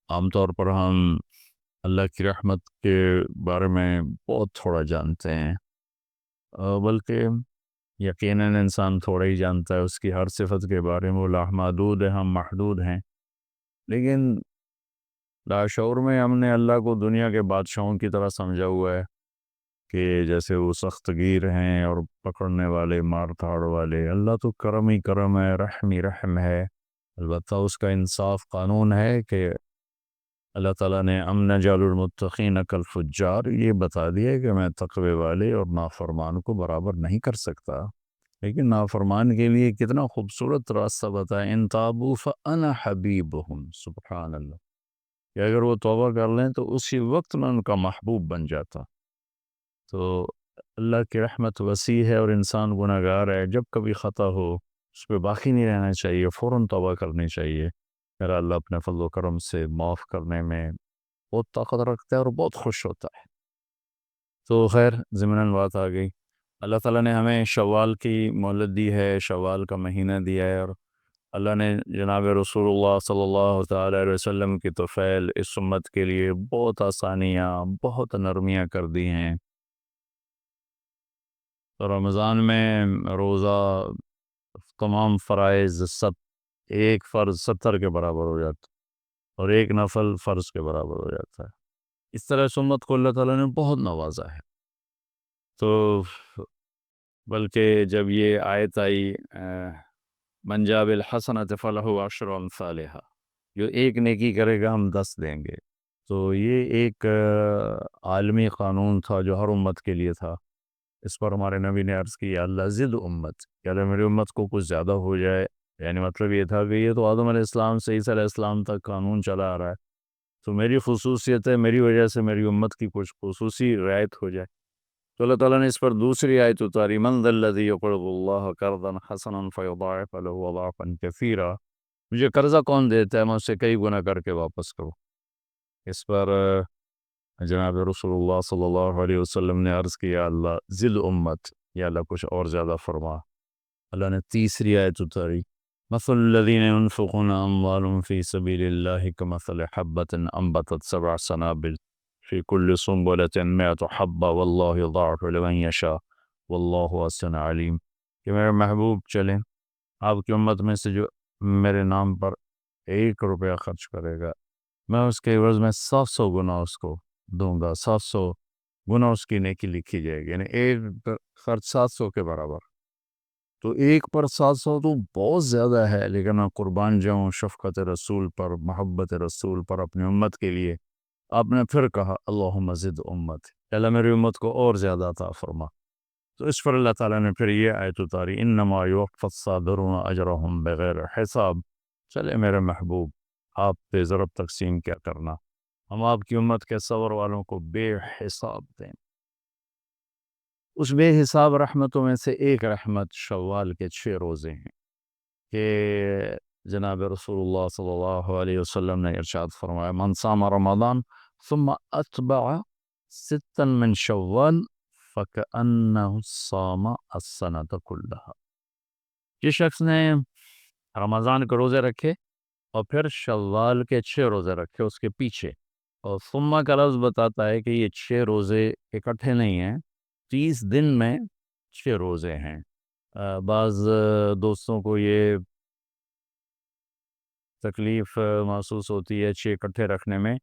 عام طور پر ہم اللہ کی رحمت کے بارے میں بہت تھوڑا جانتے ہیں، بلکہ یقیناً انسان تھوڑا ہی جانتا ہے اس کی ہر صفت کے بارے میں۔ وہ لامحدود ہے، ہم محدود ہیں، لیکن لاشعور میں ہم نے اللہ کو دنیا کے بادشاہوں کی طرح سمجھا ہوا ہے کہ جیسے وہ سخت گیر ہیں اور پکڑنے والے، مار دھاڑ والے۔ اللہ تو کرم ہی کرم ہے، رحم ہی رحم ہے۔ البتہ اس کا انصاف قانون ہے کہ اللہ تعالیٰ نے ام نجعل المتقین کالفجار، یہ بتا دیا کہ میں تقوی والے اور نافرمان کو برابر نہیں کر سکتا۔ لیکن نافرمان کے لیے کتنا خوبصورت راستہ بتایا، ان تابوا فانا حبیبہم، سبحان اللہ، کہ اگر وہ توبہ کر لیں تو اسی وقت میں ان کا محبوب بن جاتا۔ تو اللہ کی رحمت وسیع ہے اور انسان گناہ گار ہے، جب کبھی خطا ہو اس پہ باقی نہیں رہنا چاہیے، فوراً توبہ کرنی چاہیے۔ میرا اللہ اپنے فضل و کرم سے معاف کرنے میں بہت طاقت رکھتا ہے اور بہت خوش ہوتا ہے۔ تو خیر، ضمناً بات آ گئی، اللہ تعالیٰ نے ہمیں شوال کی مہلت دی ہے، شوال کا مہینہ دیا ہے، اور اللہ نے جناب رسول اللہ صلی اللہ تعالیٰ علیہ وسلم کی طفیل اس امت کے لیے بہت آسانیاں، بہت نرمیاں کر دی ہیں۔ تو رمضان میں روزہ تمام فرائض ایک فرض 70 کے برابر ہو جاتا ہے، اور ایک نفل فرض کے برابر ہو جاتا ہے۔ اس طرح اس امت کو اللہ تعالیٰ نے بہت نوازا ہے۔ تو بلکہ جب یہ آیت آئی من جاء بالحسنۃ فلہ عشر امثالھا، جو ایک نیکی کرے گا ہم 10 دیں گے، تو یہ ایک عالمی قانون تھا جو ہر امت کے لیے تھا۔ اس پر ہمارے نبی نے عرض کی، یا اللہ زد امت، کہ اگر میری امت کو کچھ زیادہ ہو جائے، یعنی مطلب یہ تھا کہ یہ تو آدم علیہ السلام سے عیسیٰ علیہ السلام تک قانون چلا آ رہا ہے، تو میری خصوصیت ہے، میری وجہ سے میری امت کی کچھ خصوصی رعایت ہو جائے۔ تو اللہ تعالیٰ نے اس پر دوسری آیت اتاری، من ذا الذی یقرض اللہ قرضا حسنا فیضاعف له اضعافا کثیرا، مجھے قرضہ کون دیتا ہے میں اسے کئی گنا کر کے واپس کروں۔ اس پر جناب رسول اللہ صلی اللہ علیہ وسلم نے عرض کیا، اللہ زد امت، یا اللہ کچھ اور زیادہ فرما۔ اللہ نے تیسری آیت اتاری، مثل الذین ينفقون اموالهم فی سبیل اللہ کمثل حبۃ انبتت 7 سنابل فی کل سنبلۃ 100 حبہ واللہ یضاعف لمن یشاء واللہ واسع علیم، کہ میرے محبوب چلیں، آپ کی امت میں سے جو میرے نام پر 1 روپیہ خرچ کرے گا، میں اس کے عوض میں 700 گنا اس کو دوں گا، 700 گنا اس کی نیکی لکھی جائے گی، یعنی ایک خرچ 700 کے برابر۔ تو 1 پر 700 تو بہت زیادہ ہے، لیکن میں قربان جاؤں شفقت رسول پر، محبت رسول پر، اپنی امت کے لیے۔ آپ نے پھر کہا اللہم زد امت، اللہ میری امت کو اور زیادہ عطا فرما۔ تو اس پر اللہ تعالیٰ نے پھر یہ آیت اتاری، انما یوفی الصابرون اجرہم بغیر حساب، چلے میرے محبوب، آپ پہ ضرب تقسیم کیا کرنا، ہم آپ کی امت کے صبر والوں کو بے حساب دیں۔ اس بے حساب رحمتوں میں سے ایک رحمت شوال کے 6 روزے ہیں، کہ جناب رسول اللہ صلی اللہ علیہ وسلم نے ارشاد فرمایا، من صام رمضان ثم اتبع 6 من شوال فکأنہ صام السنة کلہا، جس شخص نے رمضان کے روزے رکھے اور پھر شوال کے 6 روزے رکھے اس کے پیچھے، اور ثم کا لفظ بتاتا ہے کہ یہ 6 روزے اکٹھے نہیں ہیں، 30 دن میں 6 روزے ہیں۔ بعض دوستوں کو یہ تکلیف محسوس ہوتی ہے 6 اکٹھے رکھنے میں،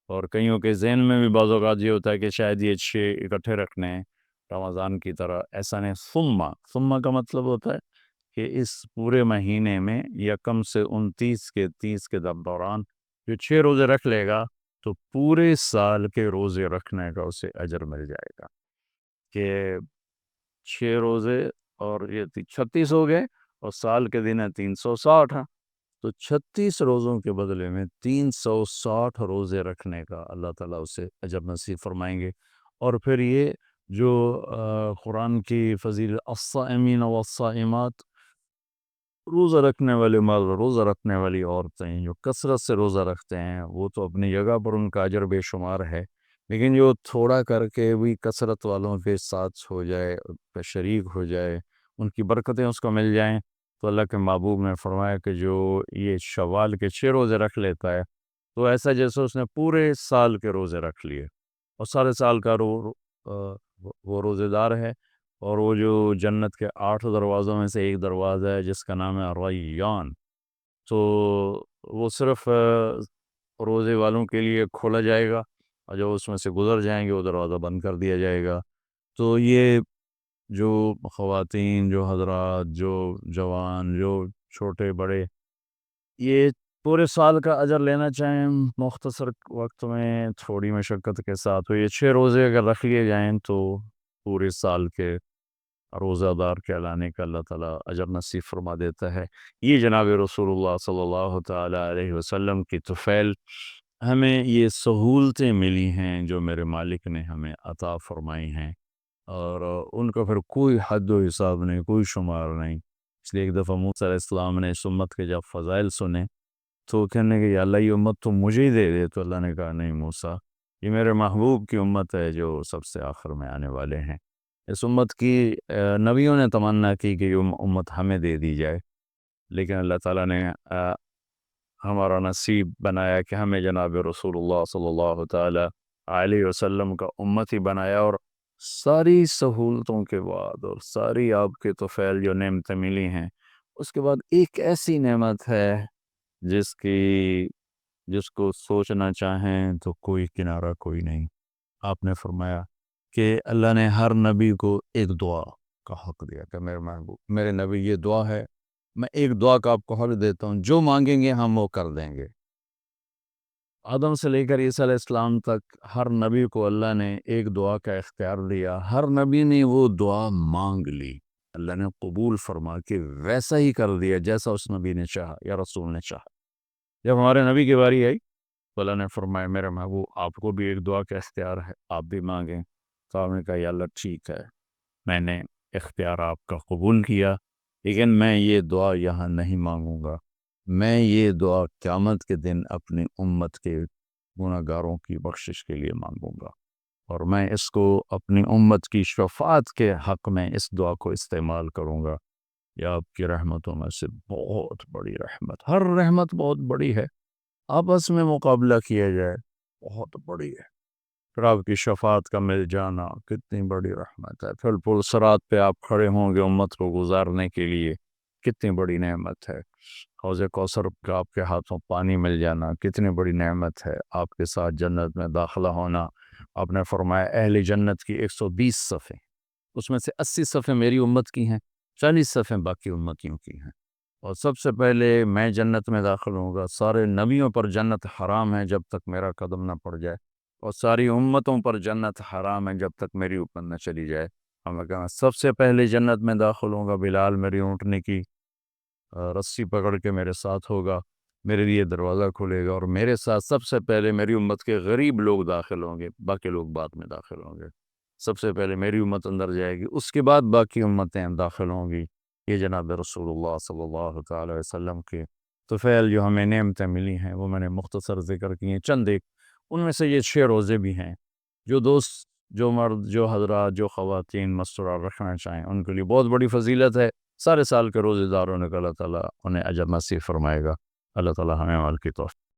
اور کئیوں کے ذہن میں بھی بعض اوقات یہ ہوتا ہے کہ شاید یہ 6 اکٹھے رکھنے ہیں رمضان کی طرح، ایسا نہیں۔ ثم کا مطلب ہوتا ہے کہ اس پورے مہینے میں یکم سے 29 کے 30 کے دوران جو 6 روزے رکھ لے گا تو پورے سال کے روزے رکھنے کا اسے اجر مل جائے گا، کہ 6 روزے اور یہ 36 ہو گئے، اور سال کے دن ہے 360 ہیں، تو 36 روزوں کے بدلے میں 360 روزے رکھنے کا اللہ تعالیٰ اسے اجر نصیب فرمائیں گے۔ اور پھر یہ جو قرآن کی فضیلت، الصائمین والصائمات، روزہ رکھنے والے مرد، روزہ رکھنے والی عورتیں جو کثرت سے روزہ رکھتے ہیں، وہ تو اپنی جگہ پر ان کا اجر بے شمار ہے، لیکن جو تھوڑا کر کے بھی کثرت والوں کے ساتھ ہو جائے، ان پہ شریک ہو جائے، ان کی برکتیں اس کو مل جائیں، تو اللہ کے محبوب نے فرمایا کہ جو یہ شوال کے 6 روزے رکھ لیتا ہے تو ایسا جیسے اس نے پورے سال کے روزے رکھ لیے، اور سارے سال کا وہ روزے دار ہے، اور وہ جو جنت کے 8 دروازوں میں سے ایک دروازہ ہے جس کا نام ہے ریان، تو وہ صرف روزے والوں کے لیے کھولا جائے گا، اور جو اس میں سے گزر جائیں گے وہ دروازہ بند کر دیا جائے گا۔ تو یہ جو خواتین، جو حضرات، جو جوان، جو چھوٹے بڑے، یہ پورے سال کا اجر لینا چاہیں مختصر وقت میں تھوڑی مشقت کے ساتھ، تو یہ 6 روزے اگر رکھ لیے جائیں تو پورے سال کے روزہ دار کہلانے کا اللہ تعالیٰ اجر نصیب فرما دیتا ہے۔ یہ جناب رسول اللہ صلی اللہ تعالیٰ علیہ وسلم کی طفیل ہمیں یہ سہولتیں ملی ہیں جو میرے مالک نے ہمیں عطا فرمائی ہیں، اور ان کا پھر کوئی حد و حساب نہیں، کوئی شمار نہیں۔ اس لیے ایک دفعہ موسیٰ علیہ السلام نے اس امت کے جب فضائل سنے تو کہنے کہ یا اللہ یہ امت تو مجھے ہی دے دے، تو اللہ نے کہا نہیں موسیٰ، یہ میرے محبوب کی امت ہے جو سب سے آخر میں آنے والے ہیں۔ اس امت کی نبیوں نے تمنا کی کہ یہ امت ہمیں دے دی جائے، لیکن اللہ تعالیٰ نے ہمارا نصیب بنایا کہ ہمیں جناب رسول اللہ صلی اللہ تعالیٰ علیہ وسلم کا امت ہی بنایا، اور ساری سہولتوں کے بعد اور ساری آپ کے طفیل جو نعمتیں ملی ہیں، اس کے بعد ایک ایسی نعمت ہے جس کو سوچنا چاہیں تو کوئی کنارہ کوئی نہیں۔ آپ نے فرمایا کہ اللہ نے ہر نبی کو ایک دعا کا حق دیا کہ میرے محبوب، میرے نبی یہ دعا ہے، میں ایک دعا کا آپ کو حق دیتا ہوں، جو مانگیں گے ہم وہ کر دیں گے۔ آدم سے لے کر عیسیٰ علیہ السلام تک ہر نبی کو اللہ نے ایک دعا کا اختیار دیا، ہر نبی نے وہ دعا مانگ لی، اللہ نے قبول فرما کے ویسا ہی کر دیا جیسا اس نبی نے چاہا یا رسول نے چاہا۔ جب ہمارے نبی کی باری آئی تو اللہ نے فرمایا میرے محبوب آپ کو بھی ایک دعا کا اختیار ہے، آپ بھی مانگیں۔ تو آپ نے کہا یا اللہ ٹھیک ہے، میں نے اختیار آپ کا قبول کیا، لیکن میں یہ دعا یہاں نہیں مانگوں گا، میں یہ دعا قیامت کے دن اپنی امت کے گناہ گاروں کی بخشش کے لیے مانگوں گا، اور میں اس کو اپنی امت کی شفاعت کے حق میں اس دعا کو استعمال کروں گا۔ یا آپ کی رحمتوں میں سے بہت بڑی رحمت، ہر رحمت بہت بڑی ہے، آپس میں مقابلہ کیا جائے بہت بڑی ہے۔ پھر آپ کی شفاعت کا مل جانا کتنی بڑی رحمت ہے، پھر پل صراط پہ آپ کھڑے ہوں گے امت کو گزارنے کے لیے، کتنی بڑی نعمت ہے۔ حوض کوثر کا آپ کے ہاتھوں پانی مل جانا کتنی بڑی نعمت ہے، آپ کے ساتھ جنت میں داخلہ ہونا۔ آپ نے فرمایا اہل جنت کی 120 صفیں، اس میں سے 80 صفیں میری امت کی ہیں، 40 صفیں باقی امتیوں کی ہیں، اور سب سے پہلے میں جنت میں داخل ہوں گا۔ سارے نبیوں پر جنت حرام ہے جب تک میرا قدم نہ پڑ جائے، اور ساری امتوں پر جنت حرام ہے جب تک میری اوپر نہ چلی جائے۔ ہم نے کہا سب سے پہلے جنت میں داخل ہوں گا، بلال میری اونٹنے کی رسی پکڑ کے میرے ساتھ ہوگا، میرے لیے دروازہ کھلے گا، اور میرے ساتھ سب سے پہلے میری امت کے غریب لوگ داخل ہوں گے، باقی لوگ بعد میں داخل ہوں گے۔ سب سے پہلے میری امت اندر جائے گی، اس کے بعد باقی امتیں داخل ہوں گی۔ یہ جناب رسول اللہ صلی اللہ تعالی علیہ وسلم کے طفیل جو ہمیں نعمتیں ملی ہیں وہ میں نے مختصر ذکر کی ہیں، چند ایک ان میں سے یہ 6 روزے بھی ہیں، جو دوست، جو مرد، جو حضرات، جو خواتین مستور رکھنا چاہیں ان کے لیے بہت بڑی فضیلت ہے۔ سارے سال کے روزے داروں نے اللہ تعالیٰ انہیں اجر نصیب فرمائے گا۔ اللہ تعالیٰ ہمیں عمل کی توفیق